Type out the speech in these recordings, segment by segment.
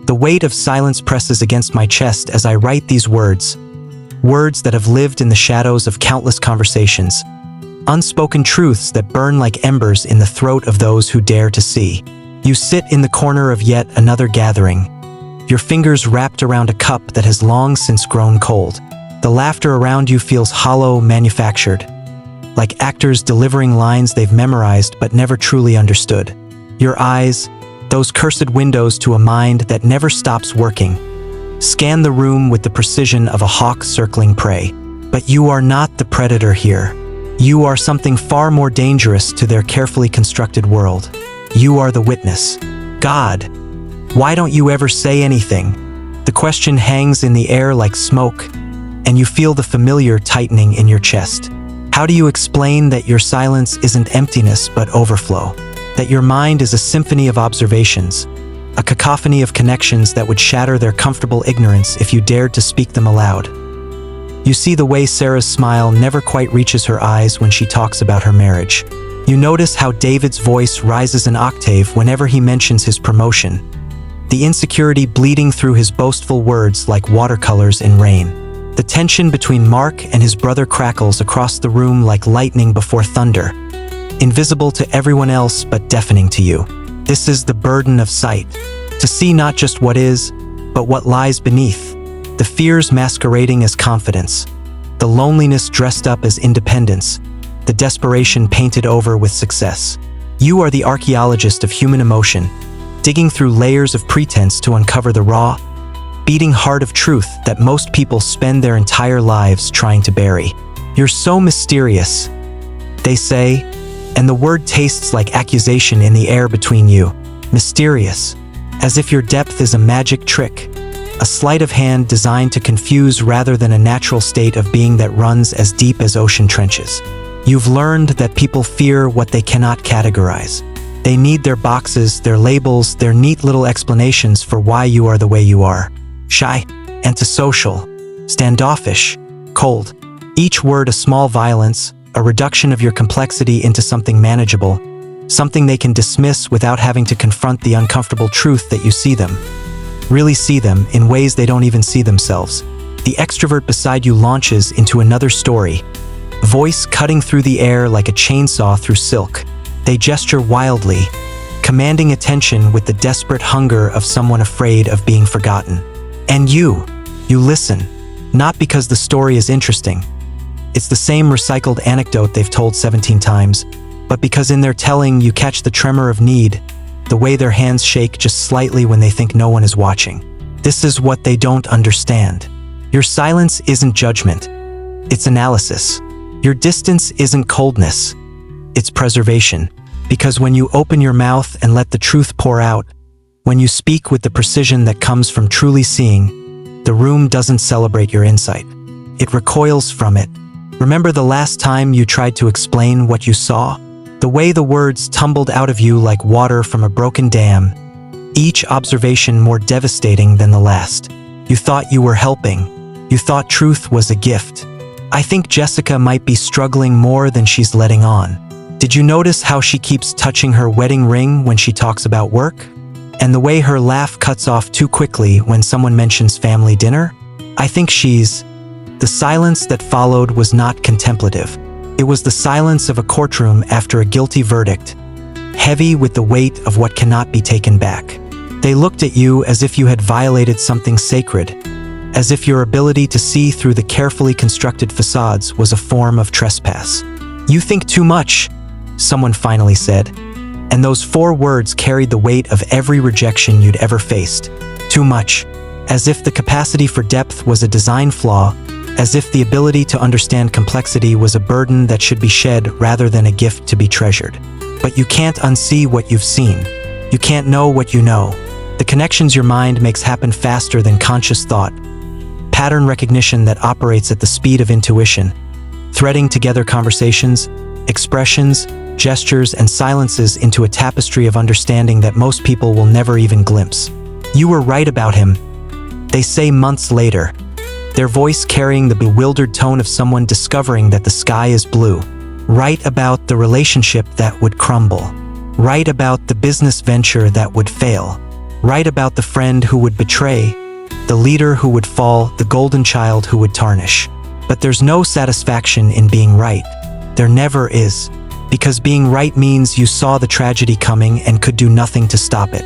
The weight of silence presses against my chest as I write these words. Words that have lived in the shadows of countless conversations. Unspoken truths that burn like embers in the throat of those who dare to see. You sit in the corner of yet another gathering, your fingers wrapped around a cup that has long since grown cold. The laughter around you feels hollow, manufactured, like actors delivering lines they've memorized but never truly understood. Your eyes, those cursed windows to a mind that never stops working, scan the room with the precision of a hawk circling prey. But you are not the predator here. You are something far more dangerous to their carefully constructed world. You are the witness. God, why don't you ever say anything? The question hangs in the air like smoke, and you feel the familiar tightening in your chest. How do you explain that your silence isn't emptiness but overflow? That your mind is a symphony of observations, a cacophony of connections that would shatter their comfortable ignorance if you dared to speak them aloud? You see the way Sarah's smile never quite reaches her eyes when she talks about her marriage. You notice how David's voice rises an octave whenever he mentions his promotion, the insecurity bleeding through his boastful words like watercolors in rain. The tension between Mark and his brother crackles across the room like lightning before thunder, invisible to everyone else but deafening to you. This is the burden of sight, to see not just what is, but what lies beneath. The fears masquerading as confidence, the loneliness dressed up as independence, the desperation painted over with success. You are the archaeologist of human emotion, digging through layers of pretense to uncover the raw, beating heart of truth that most people spend their entire lives trying to bury. You're so mysterious, they say, and the word tastes like accusation in the air between you. Mysterious, as if your depth is a magic trick, a sleight of hand designed to confuse rather than a natural state of being that runs as deep as ocean trenches. You've learned that people fear what they cannot categorize. They need their boxes, their labels, their neat little explanations for why you are the way you are. Shy, antisocial, standoffish, cold. Each word a small violence, a reduction of your complexity into something manageable, something they can dismiss without having to confront the uncomfortable truth that you see them. Really see them in ways they don't even see themselves. The extrovert beside you launches into another story, voice cutting through the air like a chainsaw through silk. They gesture wildly, commanding attention with the desperate hunger of someone afraid of being forgotten. And you listen, not because the story is interesting. It's the same recycled anecdote they've told 17 times, but because in their telling you catch the tremor of need, the way their hands shake just slightly when they think no one is watching. This is what they don't understand. Your silence isn't judgment, it's analysis. Your distance isn't coldness, it's preservation. Because when you open your mouth and let the truth pour out, when you speak with the precision that comes from truly seeing, the room doesn't celebrate your insight. It recoils from it. Remember the last time you tried to explain what you saw? The way the words tumbled out of you like water from a broken dam, each observation more devastating than the last. You thought you were helping. You thought truth was a gift. I think Jessica might be struggling more than she's letting on. Did you notice how she keeps touching her wedding ring when she talks about work? And the way her laugh cuts off too quickly when someone mentions family dinner? I think The silence that followed was not contemplative. It was the silence of a courtroom after a guilty verdict, heavy with the weight of what cannot be taken back. They looked at you as if you had violated something sacred, as if your ability to see through the carefully constructed facades was a form of trespass. "You think too much," someone finally said, and those 4 words carried the weight of every rejection you'd ever faced. Too much, as if the capacity for depth was a design flaw, as if the ability to understand complexity was a burden that should be shed rather than a gift to be treasured. But you can't unsee what you've seen. You can't know what you know. The connections your mind makes happen faster than conscious thought. Pattern recognition that operates at the speed of intuition, threading together conversations, expressions, gestures, and silences into a tapestry of understanding that most people will never even glimpse. "You were right about him," they say months later, their voice carrying the bewildered tone of someone discovering that the sky is blue. Right about the relationship that would crumble. Right about the business venture that would fail. Write about the friend who would betray, the leader who would fall, the golden child who would tarnish. But there's no satisfaction in being right. There never is. Because being right means you saw the tragedy coming and could do nothing to stop it.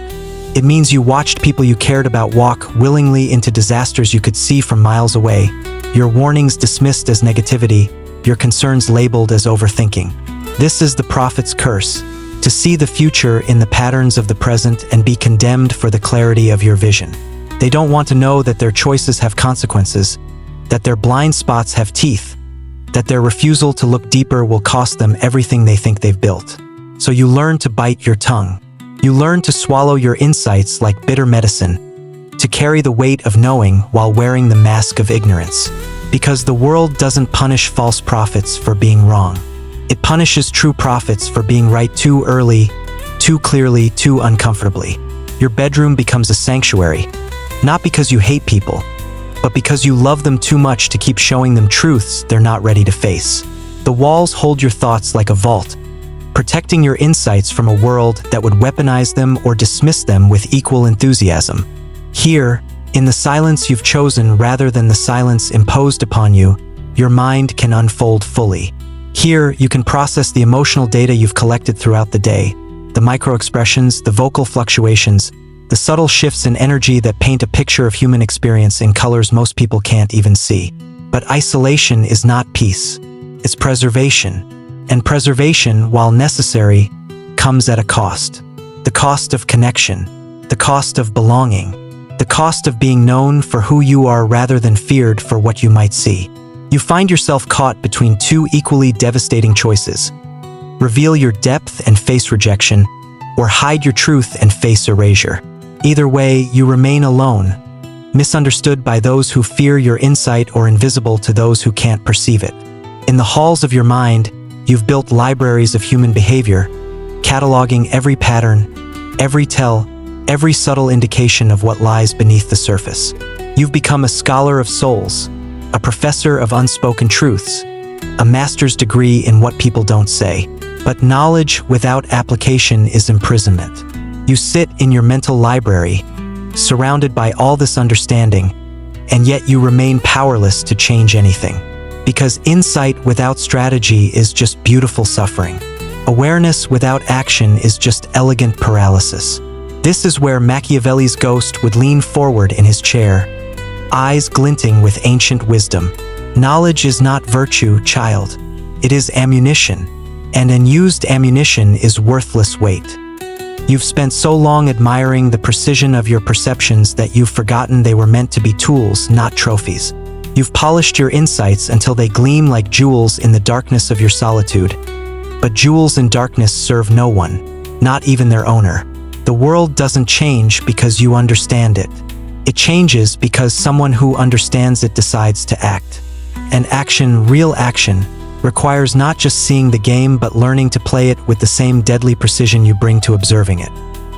It means you watched people you cared about walk willingly into disasters you could see from miles away, your warnings dismissed as negativity, your concerns labeled as overthinking. This is the prophet's curse, to see the future in the patterns of the present and be condemned for the clarity of your vision. They don't want to know that their choices have consequences, that their blind spots have teeth, that their refusal to look deeper will cost them everything they think they've built. So you learn to bite your tongue. You learn to swallow your insights like bitter medicine, to carry the weight of knowing while wearing the mask of ignorance. Because the world doesn't punish false prophets for being wrong. It punishes true prophets for being right too early, too clearly, too uncomfortably. Your bedroom becomes a sanctuary, not because you hate people, but because you love them too much to keep showing them truths they're not ready to face. The walls hold your thoughts like a vault, protecting your insights from a world that would weaponize them or dismiss them with equal enthusiasm. Here, in the silence you've chosen rather than the silence imposed upon you, your mind can unfold fully. Here, you can process the emotional data you've collected throughout the day, the micro-expressions, the vocal fluctuations, the subtle shifts in energy that paint a picture of human experience in colors most people can't even see. But isolation is not peace. It's preservation. And preservation, while necessary, comes at a cost. The cost of connection, the cost of belonging, the cost of being known for who you are rather than feared for what you might see. You find yourself caught between two equally devastating choices. Reveal your depth and face rejection, or hide your truth and face erasure. Either way, you remain alone, misunderstood by those who fear your insight or invisible to those who can't perceive it. In the halls of your mind, you've built libraries of human behavior, cataloging every pattern, every tell, every subtle indication of what lies beneath the surface. You've become a scholar of souls, a professor of unspoken truths, a master's degree in what people don't say. But knowledge without application is imprisonment. You sit in your mental library, surrounded by all this understanding, and yet you remain powerless to change anything. Because insight without strategy is just beautiful suffering. Awareness without action is just elegant paralysis. This is where Machiavelli's ghost would lean forward in his chair, eyes glinting with ancient wisdom. Knowledge is not virtue, child. It is ammunition, and unused ammunition is worthless weight. You've spent so long admiring the precision of your perceptions that you've forgotten they were meant to be tools, not trophies. You've polished your insights until they gleam like jewels in the darkness of your solitude. But jewels in darkness serve no one, not even their owner. The world doesn't change because you understand it. It changes because someone who understands it decides to act. And action, real action, requires not just seeing the game but learning to play it with the same deadly precision you bring to observing it.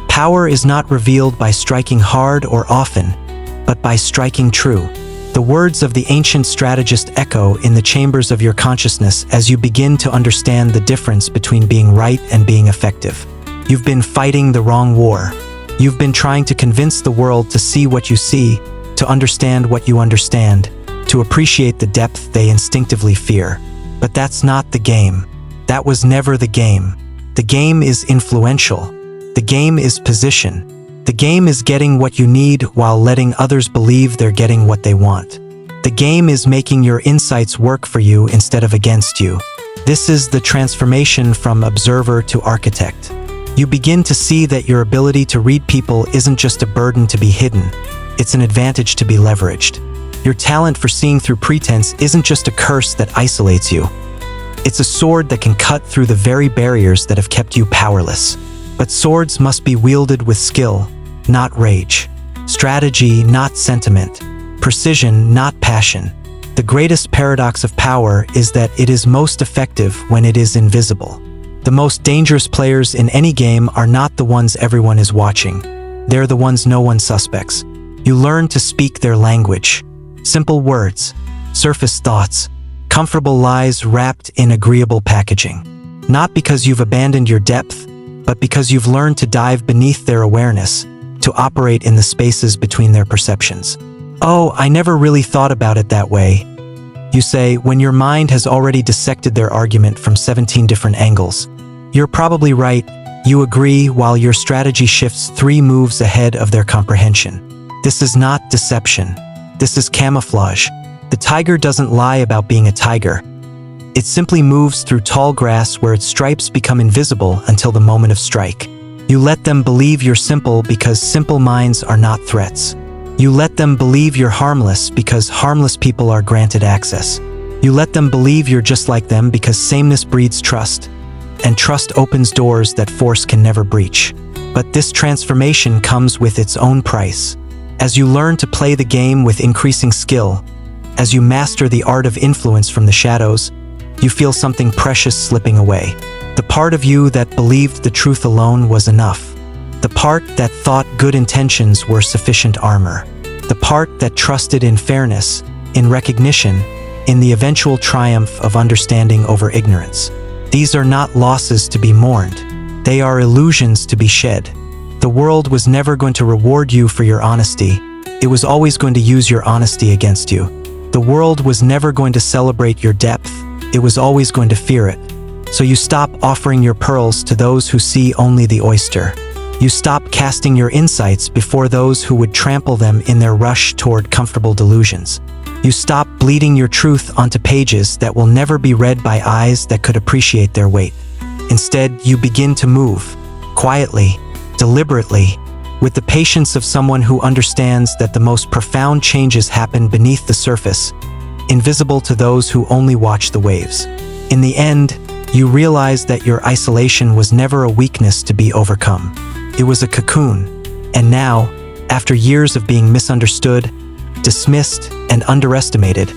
Power is not revealed by striking hard or often, but by striking true. The words of the ancient strategist echo in the chambers of your consciousness as you begin to understand the difference between being right and being effective. You've been fighting the wrong war. You've been trying to convince the world to see what you see, to understand what you understand, to appreciate the depth they instinctively fear. But that's not the game. That was never the game. The game is influential. The game is position. The game is getting what you need while letting others believe they're getting what they want. The game is making your insights work for you instead of against you. This is the transformation from observer to architect. You begin to see that your ability to read people isn't just a burden to be hidden. It's an advantage to be leveraged. Your talent for seeing through pretense isn't just a curse that isolates you. It's a sword that can cut through the very barriers that have kept you powerless. But swords must be wielded with skill, not rage. Strategy, not sentiment. Precision, not passion. The greatest paradox of power is that it is most effective when it is invisible. The most dangerous players in any game are not the ones everyone is watching. They're the ones no one suspects. You learn to speak their language. Simple words, surface thoughts, comfortable lies wrapped in agreeable packaging. Not because you've abandoned your depth, but because you've learned to dive beneath their awareness, to operate in the spaces between their perceptions. "Oh, I never really thought about it that way," you say when your mind has already dissected their argument from 17 different angles. "You're probably right," you agree while your strategy shifts 3 moves ahead of their comprehension. This is not deception. This is camouflage. The tiger doesn't lie about being a tiger. It simply moves through tall grass where its stripes become invisible until the moment of strike. You let them believe you're simple because simple minds are not threats. You let them believe you're harmless because harmless people are granted access. You let them believe you're just like them because sameness breeds trust, and trust opens doors that force can never breach. But this transformation comes with its own price. As you learn to play the game with increasing skill, as you master the art of influence from the shadows, you feel something precious slipping away. The part of you that believed the truth alone was enough. The part that thought good intentions were sufficient armor. The part that trusted in fairness, in recognition, in the eventual triumph of understanding over ignorance. These are not losses to be mourned. They are illusions to be shed. The world was never going to reward you for your honesty. It was always going to use your honesty against you. The world was never going to celebrate your depth. It was always going to fear it. So you stop offering your pearls to those who see only the oyster. You stop casting your insights before those who would trample them in their rush toward comfortable delusions. You stop bleeding your truth onto pages that will never be read by eyes that could appreciate their weight. Instead, you begin to move, quietly, deliberately, with the patience of someone who understands that the most profound changes happen beneath the surface, invisible to those who only watch the waves. In the end, you realize that your isolation was never a weakness to be overcome. It was a cocoon. And now, after years of being misunderstood, dismissed, and underestimated,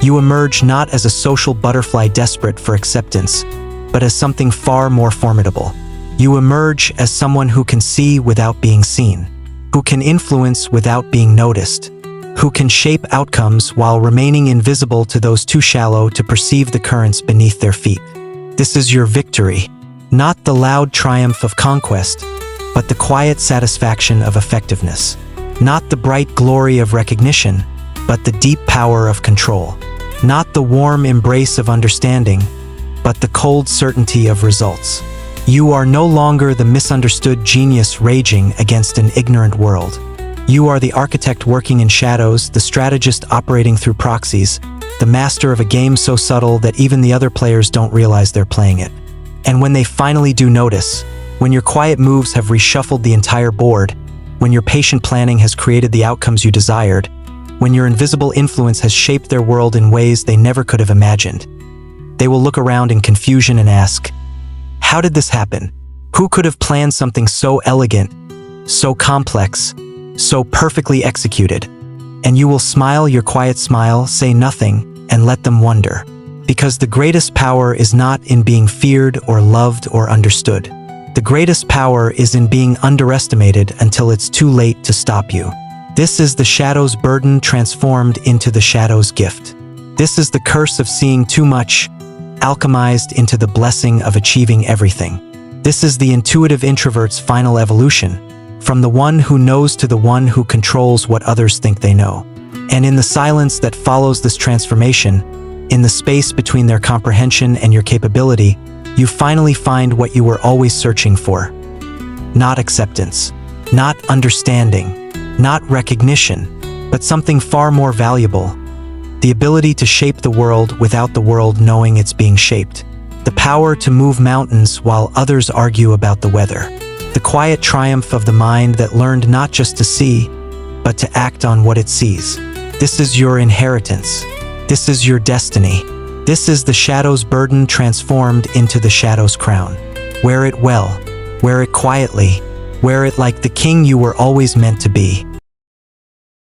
you emerge not as a social butterfly desperate for acceptance, but as something far more formidable. You emerge as someone who can see without being seen, who can influence without being noticed, who can shape outcomes while remaining invisible to those too shallow to perceive the currents beneath their feet. This is your victory, not the loud triumph of conquest, but the quiet satisfaction of effectiveness. Not the bright glory of recognition, but the deep power of control. Not the warm embrace of understanding, but the cold certainty of results. You are no longer the misunderstood genius raging against an ignorant world. You are the architect working in shadows, the strategist operating through proxies, the master of a game so subtle that even the other players don't realize they're playing it. And when they finally do notice, when your quiet moves have reshuffled the entire board, when your patient planning has created the outcomes you desired, when your invisible influence has shaped their world in ways they never could have imagined, they will look around in confusion and ask, "How did this happen? Who could have planned something so elegant, so complex, so perfectly executed?" And you will smile your quiet smile, say nothing, and let them wonder. Because the greatest power is not in being feared or loved or understood. The greatest power is in being underestimated until it's too late to stop you. This is the shadow's burden transformed into the shadow's gift. This is the curse of seeing too much, alchemized into the blessing of achieving everything. This is the intuitive introvert's final evolution, from the one who knows to the one who controls what others think they know. And in the silence that follows this transformation, in the space between their comprehension and your capability, you finally find what you were always searching for. Not acceptance, not understanding, not recognition, but something far more valuable. The ability to shape the world without the world knowing it's being shaped. The power to move mountains while others argue about the weather. The quiet triumph of the mind that learned not just to see, but to act on what it sees. This is your inheritance. This is your destiny. This is the shadow's burden transformed into the shadow's crown. Wear it well. Wear it quietly. Wear it like the king you were always meant to be.